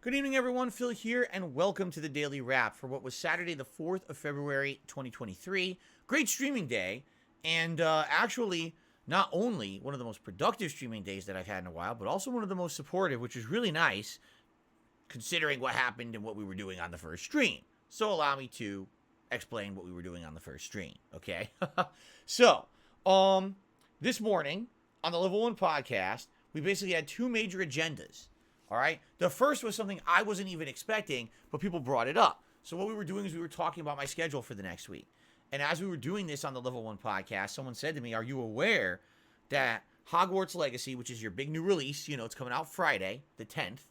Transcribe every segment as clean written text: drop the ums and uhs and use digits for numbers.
Good evening, everyone. Phil here, and welcome to the Daily Wrap for what was Saturday, the 4th of February, 2023. Great streaming day, and actually, not only one of the most productive streaming days that I've had in a while, but also one of the most supportive, which is really nice, considering what happened and what we were doing on the first stream. So allow me to explain what we were doing on the first stream, okay? So, this morning, on the Level 1 podcast, we basically had two major agendas. All right. The first was something I wasn't even expecting, but people brought it up. So what we were doing is we were talking about my schedule for the next week. And as we were doing this on the Level 1 podcast, someone said to me, "Are you aware that Hogwarts Legacy, which is your big new release, it's coming out Friday, the 10th,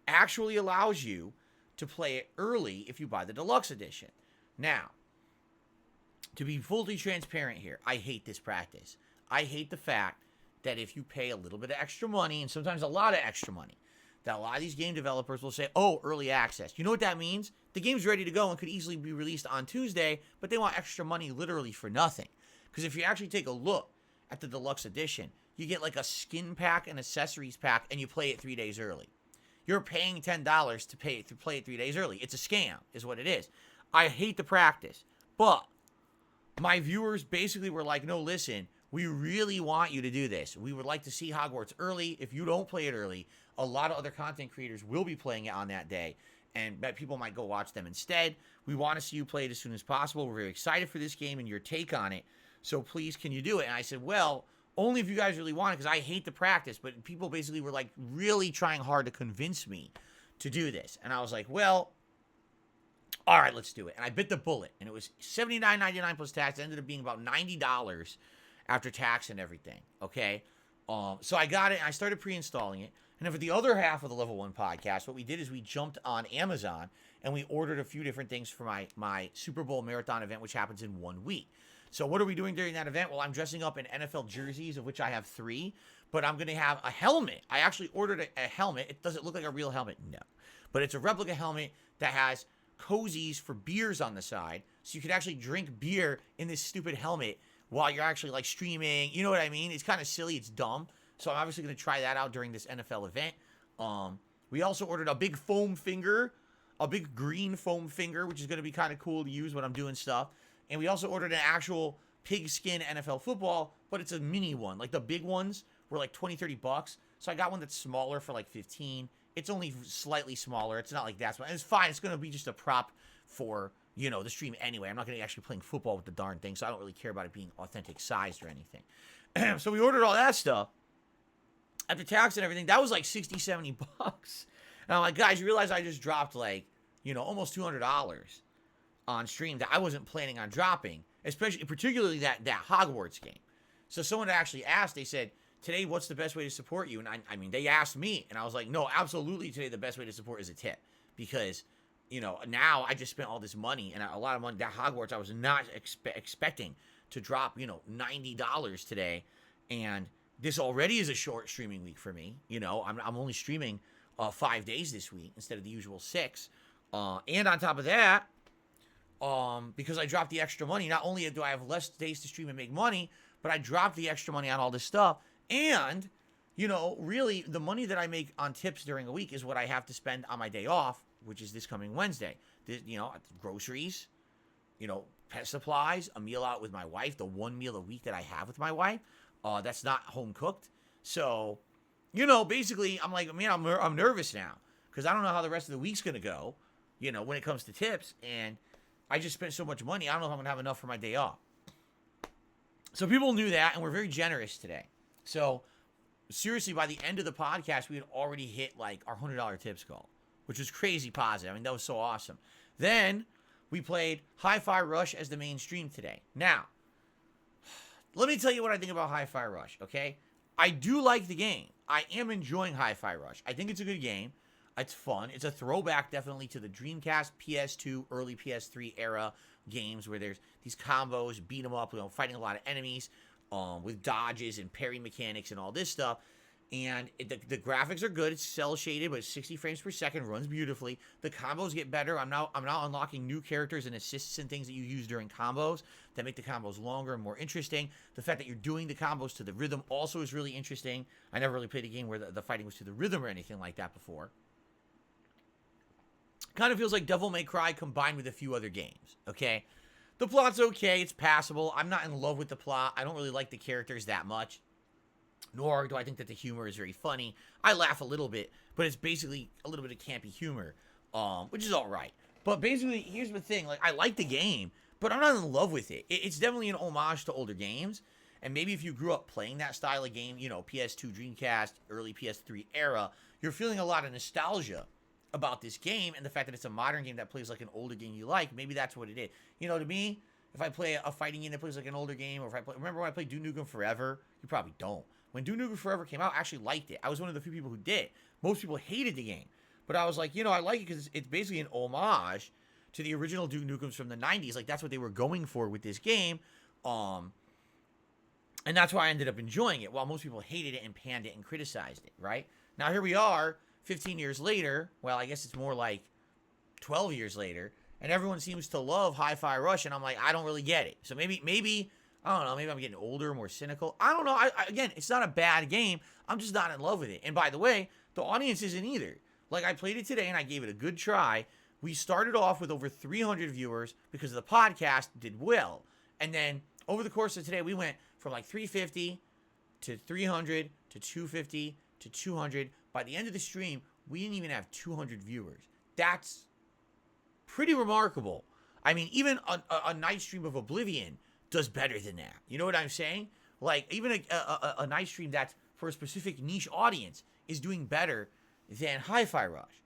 actually allows you to play it early if you buy the deluxe edition?" Now, to be fully transparent here, I hate this practice. I hate the fact that if you pay a little bit of extra money, and sometimes a lot of extra money, that a lot of these game developers will say, "Oh, early access." You know what that means? The game's ready to go and could easily be released on Tuesday, but they want extra money literally for nothing. Because if you actually take a look at the deluxe edition, you get like a skin pack and accessories pack, and you play it 3 days early. You're paying $10 to play it 3 days early. It's a scam, is what it is. I hate the practice, but my viewers basically were like, "No, listen, we really want you to do this. We would like to see Hogwarts early. If you don't play it early, a lot of other content creators will be playing it on that day, and bet people might go watch them instead. We want to see you play it as soon as possible. We're very excited for this game and your take on it. So please, can you do it?" And I said, "Well, only if you guys really want it, because I hate the practice." But people basically were like really trying hard to convince me to do this. And I was like, "Well, all right, let's do it." And I bit the bullet, and it was $79.99 plus tax. It ended up being about $90 after tax and everything, okay? So I got it, and I started pre-installing it. And then for the other half of the Level 1 podcast, what we did is we jumped on Amazon, and we ordered a few different things for my Super Bowl marathon event, which happens in 1 week. So what are we doing during that event? Well, I'm dressing up in NFL jerseys, of which I have 3, but I'm going to have a helmet. I actually ordered a helmet. It doesn't look like a real helmet, no. But it's a replica helmet that has cozies for beers on the side, so you could actually drink beer in this stupid helmet while you're actually like streaming. You know what I mean? It's kind of silly. It's dumb. So I'm obviously going to try that out during this NFL event. We also ordered a big foam finger, a big green foam finger, which is going to be kind of cool to use when I'm doing stuff. And we also ordered an actual pigskin NFL football, but it's a mini one. Like the big ones were like 20, $30. So I got one that's smaller for like 15. It's only slightly smaller. It's not like that small. And it's fine. It's going to be just a prop for the stream anyway. I'm not going to be actually playing football with the darn thing, so I don't really care about it being authentic sized or anything. So we ordered all that stuff. After tax and everything, that was like 60, $70. And I'm like, "Guys, you realize I just dropped like, almost $200 on stream that I wasn't planning on dropping, particularly that Hogwarts game." So someone actually asked, they said, "Today, what's the best way to support you?" And I mean, they asked me, and I was like, "No, absolutely today the best way to support is a tip." Because now I just spent all this money, and a lot of money. That Hogwarts, I was not expecting to drop, $90 today. And this already is a short streaming week for me. I'm only streaming 5 days this week instead of the usual 6. And on top of that, because I dropped the extra money, not only do I have less days to stream and make money, but I dropped the extra money on all this stuff. And, really, the money that I make on tips during a week is what I have to spend on my day off, which is this coming Wednesday. Groceries, pet supplies, a meal out with my wife, the one meal a week that I have with my wife, that's not home cooked. So, basically, I'm like, man, I'm nervous now because I don't know how the rest of the week's going to go, when it comes to tips. And I just spent so much money. I don't know if I'm going to have enough for my day off. So people knew that, and we're very generous today. So, seriously, by the end of the podcast, we had already hit like our $100 tips goal, which was crazy positive. I mean, that was so awesome. Then we played Hi-Fi Rush as the main stream today. Now, let me tell you what I think about Hi-Fi Rush, okay? I do like the game. I am enjoying Hi-Fi Rush. I think it's a good game. It's fun. It's a throwback definitely to the Dreamcast, PS2, early PS3 era games where there's these combos, beat 'em up, fighting a lot of enemies with dodges and parry mechanics and all this stuff. And the graphics are good. It's cel shaded, but it's 60 frames per second, runs beautifully. The combos get better. I'm now unlocking new characters and assists and things that you use during combos that make the combos longer and more interesting. The fact that you're doing the combos to the rhythm also is really interesting. I never really played a game where the fighting was to the rhythm or anything like that before. Kind of feels like Devil May Cry combined with a few other games, okay? The plot's okay, it's passable. I'm not in love with the plot. I don't really like the characters that much. Nor do I think that the humor is very funny. I laugh a little bit, but it's basically a little bit of campy humor, which is all right. But basically, here's the thing. Like, I like the game, but I'm not in love with it. It's definitely an homage to older games. And maybe if you grew up playing that style of game, you know, PS2, Dreamcast, early PS3 era, you're feeling a lot of nostalgia about this game and the fact that it's a modern game that plays like an older game you like. Maybe that's what it is. You know, to me, if I play a fighting game that plays like an older game, or if I play, remember when I played Duke Nukem Forever? You probably don't. When Duke Nukem Forever came out, I actually liked it. I was one of the few people who did. Most people hated the game. But I was like, you know, I like it because it's basically an homage to the original Duke Nukems from the 90s. Like, that's what they were going for with this game. And that's why I ended up enjoying it, while most people hated it and panned it and criticized it, right? Now, here we are, 15 years later. Well, I guess it's more like 12 years later. And everyone seems to love Hi-Fi Rush, and I'm like, I don't really get it. So maybe I don't know, maybe I'm getting older, more cynical. I don't know. Again, it's not a bad game. I'm just not in love with it. And by the way, the audience isn't either. Like, I played it today, and I gave it a good try. We started off with over 300 viewers because the podcast did well. And then over the course of today, we went from like 350 to 300 to 250 to 200. By the end of the stream, we didn't even have 200 viewers. That's pretty remarkable. I mean, even a night stream of Oblivion does better than that. You know what I'm saying? Like, even a night stream that's for a specific niche audience is doing better than Hi-Fi Rush.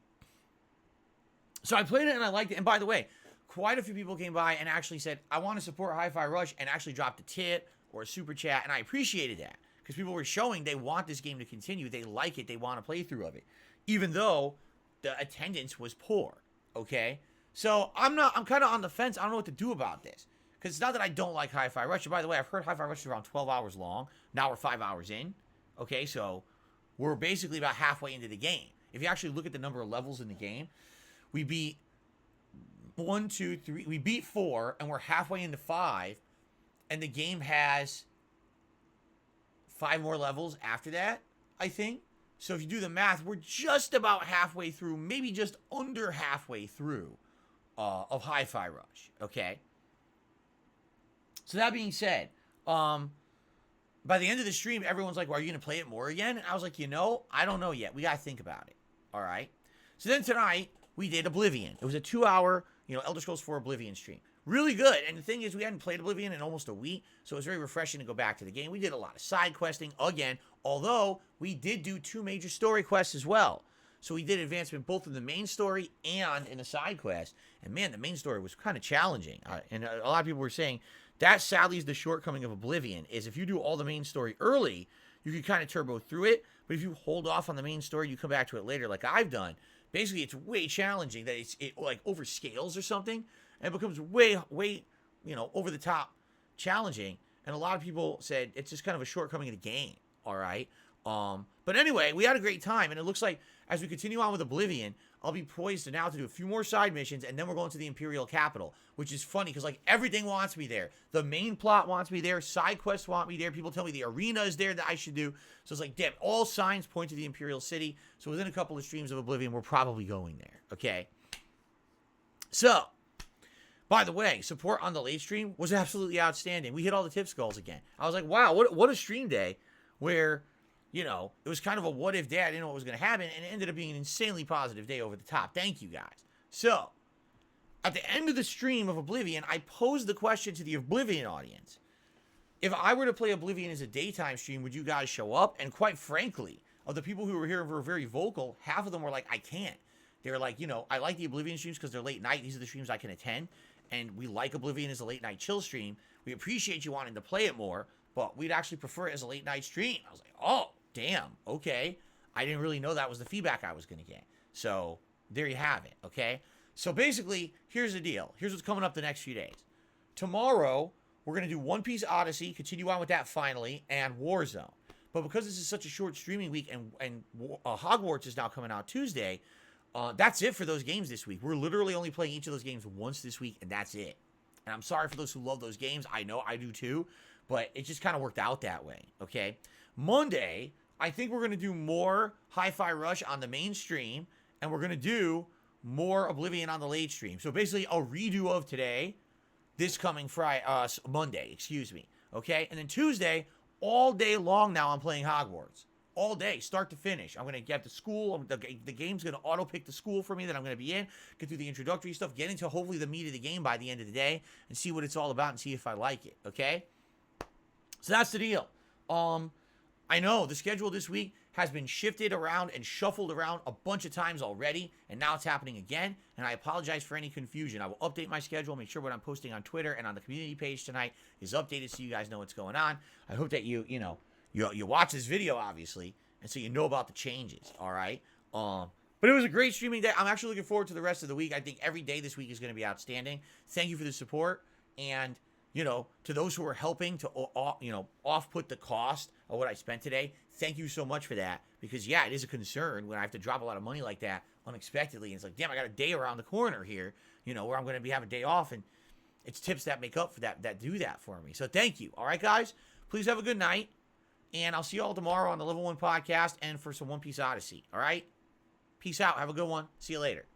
So I played it and I liked it. And by the way, quite a few people came by and actually said, I want to support Hi-Fi Rush, and actually dropped a tip or a super chat, and I appreciated that. Because people were showing they want this game to continue. They like it. They want a playthrough of it. Even though the attendance was poor. Okay? So I'm kind of on the fence. I don't know what to do about this. Because it's not that I don't like Hi-Fi Rush. And by the way, I've heard Hi-Fi Rush is around 12 hours long. Now we're 5 hours in. Okay, so we're basically about halfway into the game. If you actually look at the number of levels in the game, we beat 1, 2, 3. We beat 4, and we're halfway into 5. And the game has 5 more levels after that, I think. So if you do the math, we're just about halfway through, maybe just under halfway through of Hi-Fi Rush. Okay. So that being said, by the end of the stream, everyone's like, well, are you going to play it more again? And I was like, you know, I don't know yet. We got to think about it. All right. So then tonight, we did Oblivion. It was a 2-hour, Elder Scrolls 4 Oblivion stream. Really good. And the thing is, we hadn't played Oblivion in almost a week, so it was very refreshing to go back to the game. We did a lot of side questing, again, although we did do 2 major story quests as well. So we did advancement both in the main story and in the side quest. And man, the main story was kind of challenging. And a lot of people were saying, that sadly is the shortcoming of Oblivion, is if you do all the main story early, you can kind of turbo through it. But if you hold off on the main story, you come back to it later like I've done, basically it's way challenging, that it like overscales or something, and it becomes way, over the top challenging. And a lot of people said it's just kind of a shortcoming of the game, all right? But anyway, we had a great time, and it looks like as we continue on with Oblivion, I'll be poised now to do a few more side missions, and then we're going to the Imperial Capital, which is funny because like everything wants me there. The main plot wants me there. Side quests want me there. People tell me the arena is there that I should do. So it's like, damn, all signs point to the Imperial City. So within a couple of streams of Oblivion, we're probably going there. Okay. So, by the way, support on the late stream was absolutely outstanding. We hit all the tip skulls again. I was like, wow, what a stream day where, it was kind of a what if day. I didn't know what was going to happen, and it ended up being an insanely positive day over the top. Thank you, guys. So, at the end of the stream of Oblivion, I posed the question to the Oblivion audience. If I were to play Oblivion as a daytime stream, would you guys show up? And quite frankly, of the people who were here who were very vocal, half of them were like, I can't. They were like, I like the Oblivion streams because they're late night. These are the streams I can attend. And we like Oblivion as a late night chill stream. We appreciate you wanting to play it more, but we'd actually prefer it as a late night stream. I was like, oh, damn, okay. I didn't really know that was the feedback I was going to get. So there you have it, okay? So basically, here's the deal. Here's what's coming up the next few days. Tomorrow, we're going to do One Piece Odyssey, continue on with that finally, and Warzone. But because this is such a short streaming week and Hogwarts is now coming out Tuesday, that's it for those games this week. We're literally only playing each of those games once this week, and that's it. And I'm sorry for those who love those games. I know I do too, but it just kind of worked out that way, okay? Monday, I think we're going to do more Hi-Fi Rush on the main stream, and we're going to do more Oblivion on the late stream. So basically a redo of today, this coming Monday, excuse me. Okay, and then Tuesday, all day long now I'm playing Hogwarts. All day, start to finish. I'm going to get to school. The game's going to auto-pick the school for me that I'm going to be in. Get through the introductory stuff. Get into hopefully the meat of the game by the end of the day. And see what it's all about and see if I like it. Okay? So that's the deal. I know the schedule this week has been shifted around and shuffled around a bunch of times already. And now it's happening again. And I apologize for any confusion. I will update my schedule. Make sure what I'm posting on Twitter and on the community page tonight is updated so you guys know what's going on. I hope that you watch this video, obviously, and so you know about the changes, all right? But it was a great streaming day. I'm actually looking forward to the rest of the week. I think every day this week is going to be outstanding. Thank you for the support. And, to those who are helping to, off-put the cost of what I spent today, thank you so much for that. Because, yeah, it is a concern when I have to drop a lot of money like that unexpectedly. And it's like, damn, I got a day around the corner here, where I'm going to be having a day off. And it's tips that make up for that do that for me. So thank you. All right, guys? Please have a good night. And I'll see you all tomorrow on the Level 1 podcast and for some One Piece Odyssey. All right? Peace out. Have a good one. See you later.